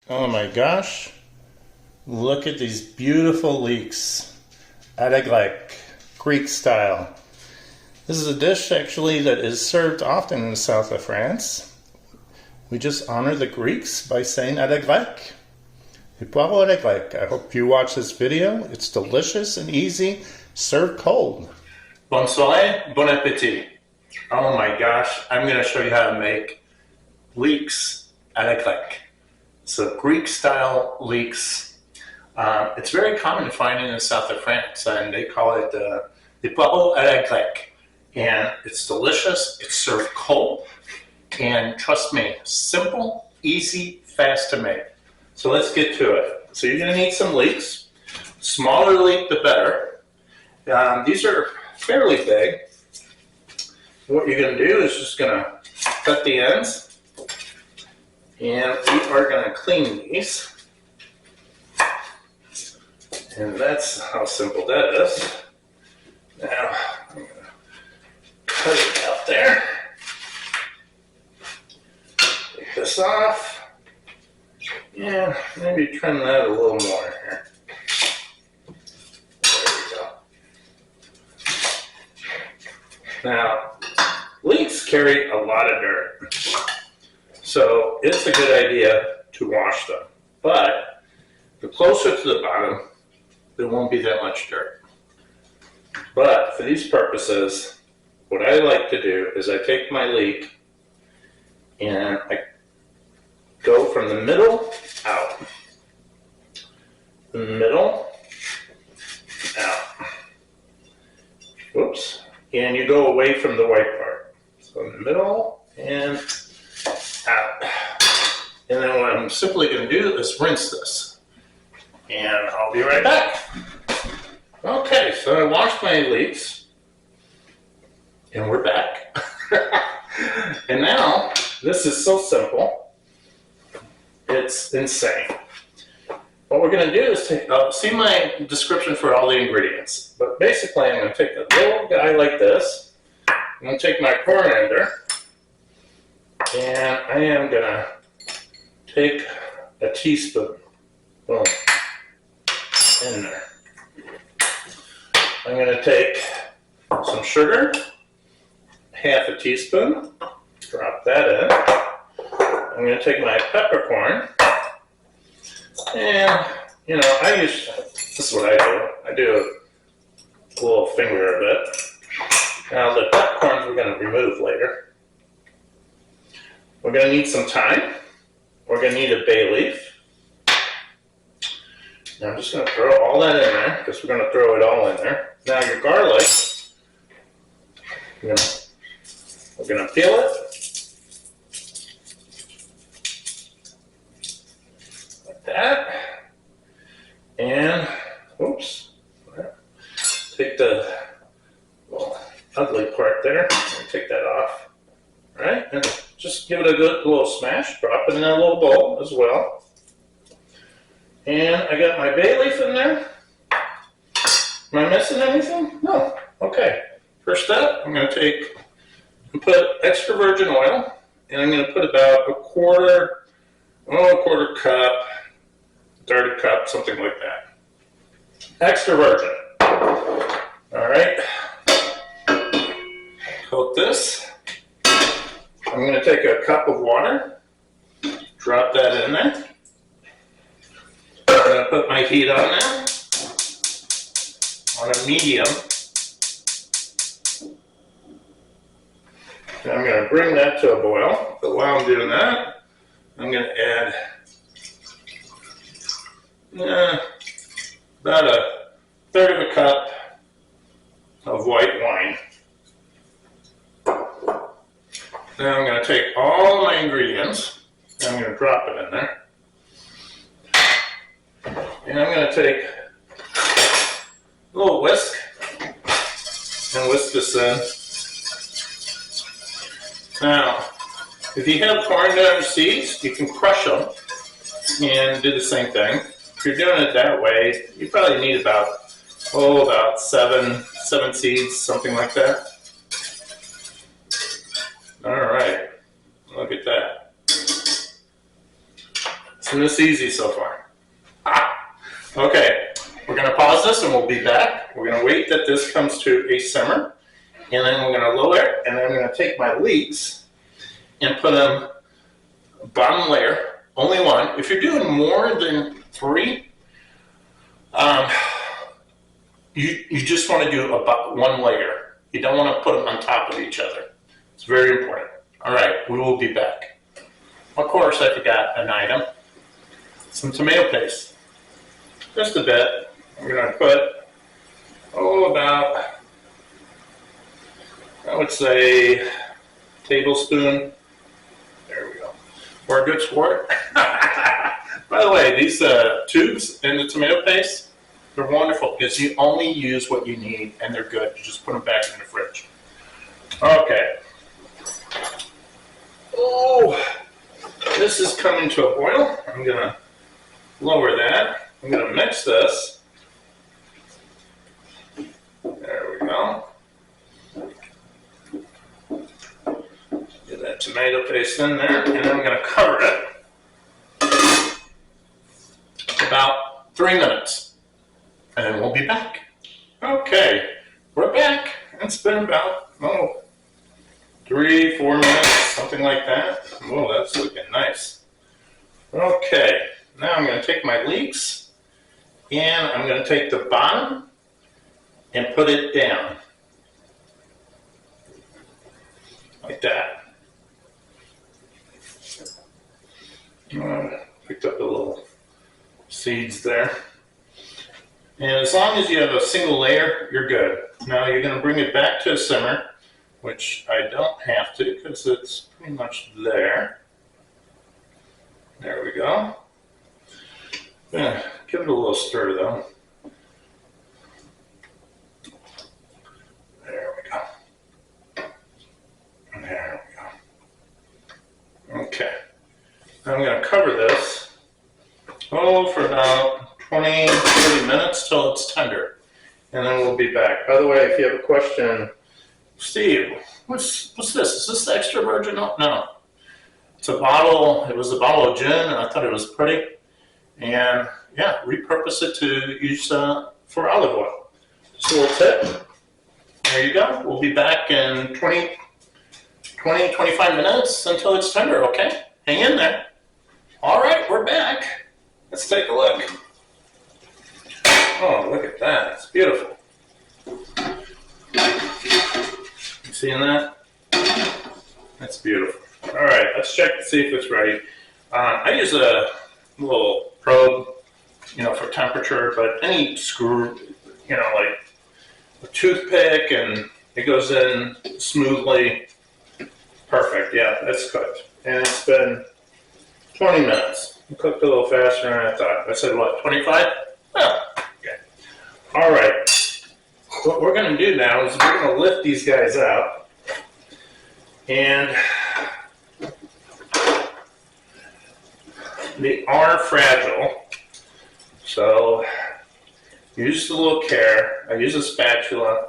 Oh my gosh, look at these beautiful leeks at a Grecque, Greek style. This is a dish actually that is served often in the south of France. We just honor the Greeks by saying at a Grecque. Les poireaux à la Grecque. I hope you watch this video. It's delicious and easy, served cold. Bonne soirée, bon appétit. Oh my gosh, I'm going to show you how to make leeks à la Grecque. So Greek style leeks. It's very common to find in the south of France, and they call it les poireaux à la Grecque. And it's delicious, it's served cold, and trust me, simple, easy, fast to make. So let's get to it. So you're going to need some leeks. Smaller leek, the better. These are fairly big. What you're going to do is just going to cut the ends. And we are going to clean these. And that's how simple that is. Now, I'm going to cut it out there. Take this off. And maybe trim that a little more here. There we go. Now, leeks carry a lot of dirt. So it's a good idea to wash them. But the closer to the bottom, there won't be that much dirt. But for these purposes, what I like to do is I take my leek and I go from the middle out. The middle out. Whoops. And you go away from the white part. So in the middle and out. And then what I'm simply going to do is rinse this. And I'll be right back. Okay, so I washed my leeks. And we're back. And now, this is so simple. It's insane. What we're going to do is take, see my description for all the ingredients. But basically, I'm going to take a little guy like this. I'm going to take my coriander. And I am going to take a teaspoon. Boom. In there. I'm going to take some sugar. Half a teaspoon. Drop that in. I'm going to take my peppercorn. And, you know, this is what I do. I do a little finger of it. Now the peppercorns we're going to remove later. We're going to need some thyme. We're going to need a bay leaf. Now I'm just going to throw all that in there because we're going to throw it all in there. Now your garlic, we're going to peel it. Like that. And, oops, take the little ugly part there and take that off. All right, and just give it a good little smash. Drop it in a little bowl as well. And I got my bay leaf in there. Am I missing anything? No. Okay. First step, I'm going to take and put extra virgin oil, and I'm going to put about a quarter cup, third cup, something like that. Extra virgin. All right. Coat this. I'm going to take a cup of water, drop that in there. I'm going to put my heat on now, on a medium. And I'm going to bring that to a boil. But while I'm doing that, I'm going to add about a third of a cup of white wine. Now I'm going to take all my ingredients and I'm going to drop it in there. And I'm going to take a little whisk and whisk this in. Now, if you have coriander seeds, you can crush them and do the same thing. If you're doing it that way, you probably need about seven seeds, something like that. All right, look at that. Isn't this easy so far? Okay, we're going to pause this and we'll be back. We're going to wait that this comes to a simmer, and then we're going to lower it, and then I'm going to take my leeks and put them bottom layer, only one. If you're doing more than 3, you just want to do about 1 layer. You don't want to put them on top of each other. It's very important. All right, we will be back. Of course, I forgot an item. Some tomato paste. Just a bit. I'm going to put, about, I would say, tablespoon. There we go. We're a good sport. By the way, these tubes in the tomato paste, they're wonderful because you only use what you need and they're good. You just put them back in the fridge. Okay. Oh, this is coming to a boil. I'm going to lower that. I'm going to mix this. There we go. Get that tomato paste in there, and then I'm going to cover it about 3 minutes, and then we'll be back. Okay, we're back. It's been about 3-4 minutes, something like that. Oh, that's looking nice. Okay, now I'm going to take my leeks, and I'm going to take the bottom and put it down like that. Picked up the little seeds there. And as long as you have a single layer, you're good. Now you're going to bring it back to a simmer, which I don't have to because it's pretty much there. There we go. Yeah, give it a little stir though. There we go. There we go. Okay. Now I'm going to cover this for about 20-30 minutes till it's tender. And then we'll be back. By the way, if you have a question, Steve, what's this? Is this extra virgin? No. It's a bottle. It was a bottle of gin, and I thought it was pretty. And yeah, repurpose it to use for olive oil. Just a little tip. There you go. We'll be back in 20-25 minutes until it's tender, okay? Hang in there. All right, we're back. Let's take a look. Oh, look at that. It's beautiful. You seeing that? That's beautiful. All right, let's check to see if it's ready. I use a little probe, for temperature, but any screw, like a toothpick, and it goes in smoothly. Perfect. Yeah, that's cooked. And it's been 20 minutes. It cooked a little faster than I thought. I said, what, 25? Oh, okay. All right. What we're going to do now is we're going to lift these guys out. And they are fragile. So use a little care. I use a spatula.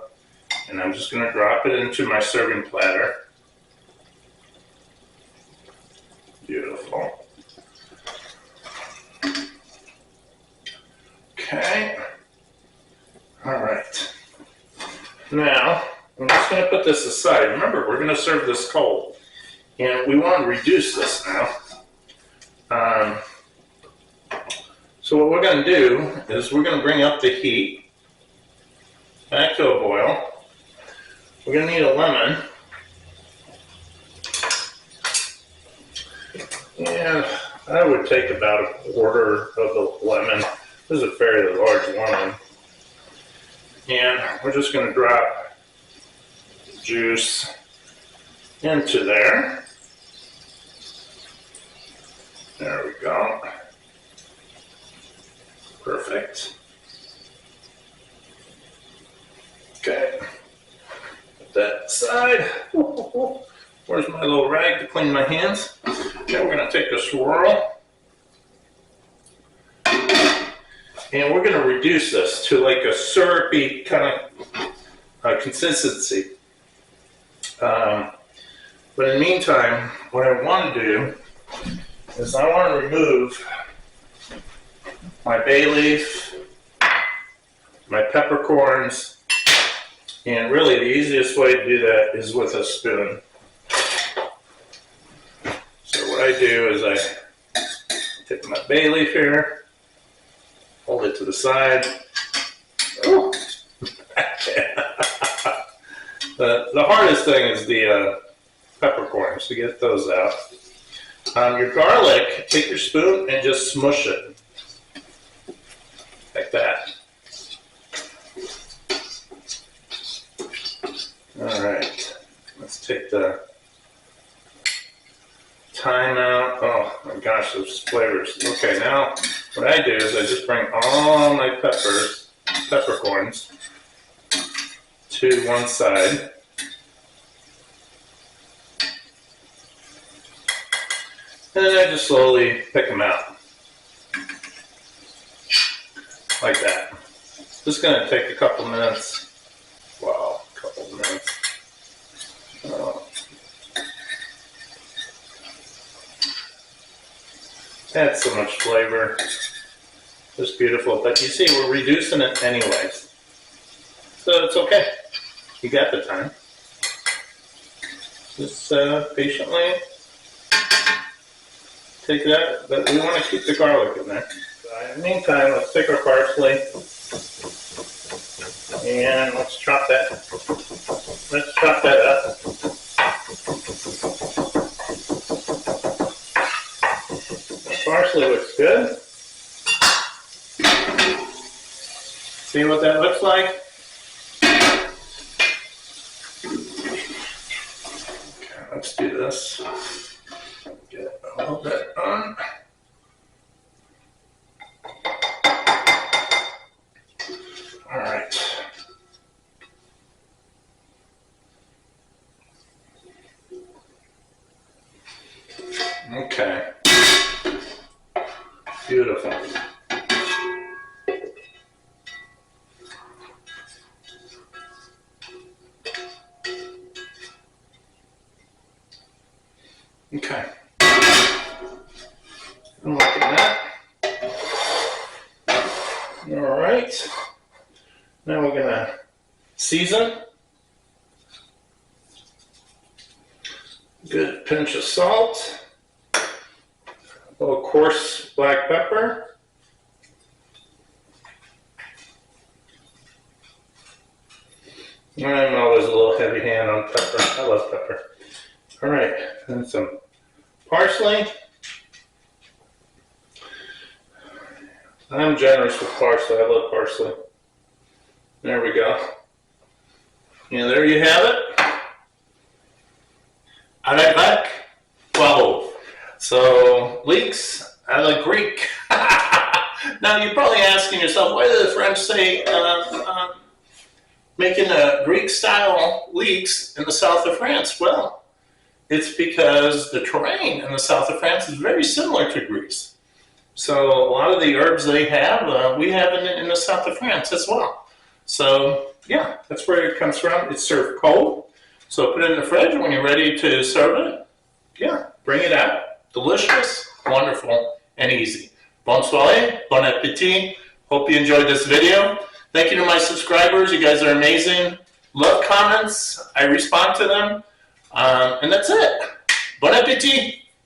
And I'm just going to drop it into my serving platter. Beautiful. Okay. All right. Now, I'm just going to put this aside. Remember, we're going to serve this cold. And we want to reduce this now. So what we're going to do is we're going to bring up the heat back to a boil. We're going to need a lemon. And I would take about a quarter of the lemon. This is a fairly large lemon. And we're just going to drop juice into there. There we go. Perfect. Okay. Put that aside. Where's my little rag to clean my hands? Okay, we're going to take a swirl. And we're going to reduce this to like a syrupy kind of consistency. But in the meantime, what I want to do is I want to remove my bay leaf, my peppercorns, and really the easiest way to do that is with a spoon. So what I do is I take my bay leaf here, hold it to the side. Oh. The hardest thing is the peppercorns, to get those out. Your garlic, take your spoon and just smush it. Like that. Alright, let's take the thyme out. Oh my gosh, those flavors. Okay, now what I do is I just bring all my peppercorns to one side. And then I just slowly pick them out. Like that. This is going to take a couple minutes. Wow, a couple minutes. Adds so much flavor. Just beautiful. But you see, we're reducing it anyways. So it's okay. You got the time. Just patiently take that, but we want to keep the garlic in there. In the meantime, let's take our parsley and let's chop that up. The parsley looks good. See what that looks like? Okay, let's do this. Get a little bit on. All right. Okay. Beautiful. Okay. I'm liking that. All right. Now we're gonna season. Good pinch of salt. A little coarse black pepper. I'm always a little heavy hand on pepper. I love pepper. All right, and some parsley. I'm generous with parsley. I love parsley. There we go. And there you have it. À la Grecque. Wow. So, Leeks à la Grecque. Now, you're probably asking yourself, why do the French say making a Greek-style leeks in the south of France? Well, it's because the terrain in the south of France is very similar to Greece. So a lot of the herbs they have, we have in the south of France as well. So yeah, that's where it comes from. It's served cold. So put it in the fridge, and when you're ready to serve it, yeah, bring it out. Delicious, wonderful, and easy. Bonne soirée, bon appétit. Hope you enjoyed this video. Thank you to my subscribers. You guys are amazing. Love comments. I respond to them. And that's it. Bon appétit.